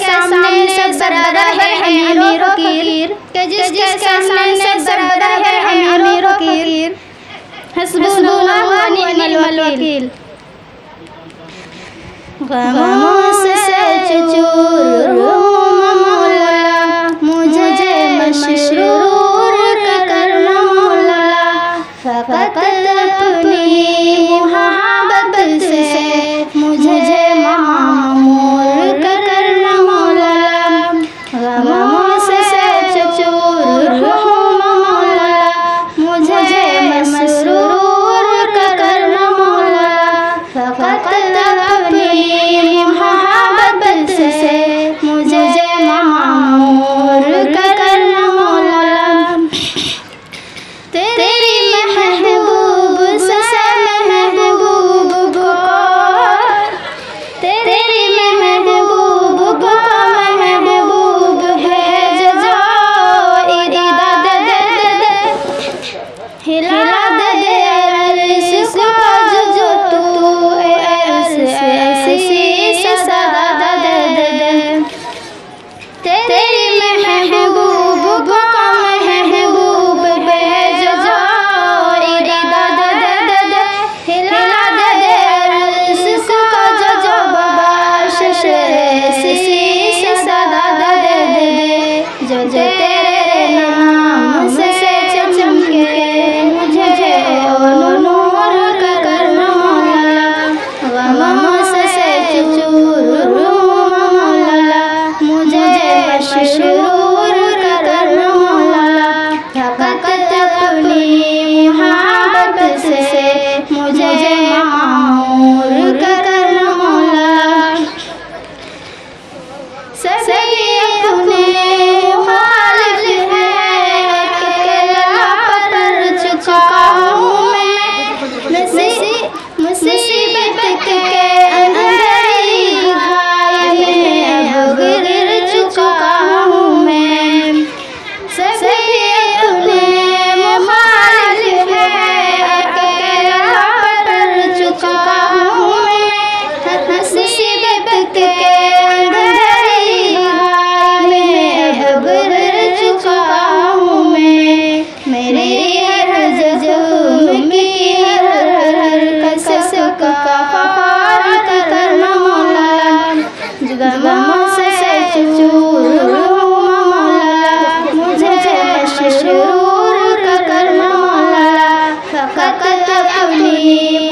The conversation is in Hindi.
सामने सब बराबर है अमीरों की, के जिसके सामने सब बराबर है अमीरों की। हस्बुनाल्लाह व निअमल वकील। गमों से चूर मौला, मुझे मशरूर करना मौला, फ़क़त अपनी मोहब्बत से मुझे मामूर करना मौला। गमों से चूर मौला, मुझे मशरूर करना मौला, फ़क़त अपनी मोहब्बत से मुझे मामूर करना मौला। तेरी महबूब से महबूब को, तेरी महबूब को महबूब भेज जो, इराद दे हिला दे अर्श को जो तू ऐसी सदा दे। तेरी महबूब को महबूब भेज जो, इराद दे हिला दे अर्श को जो बख्शिश ऐसी सदा दे। जो तेरे नाम से चमके मुझे नूर करना मौला। गमों से चूर मौला, मुझे मशरूर करना मौला, फ़क़त अपनी मोहब्बत से मुझे मामूर करना मौला। सभी अपने मुखालिफ है के लापर चुका हूँ मैं, मुसीबत के अंधेरी घाय में अब गिर चुका हूँ मैं। सभी अपने मुखालिफ है के लापर चुका हूँ मैं, मुसीबत के अंधेरी घाय में अब गिर चुका हूँ मैं। मेरी हर जख्म की हर कसस का ख़फ़ार करना मौला। गमों से चूर मौला, मुझे मशरूर करना मौला, फ़क़त अपनी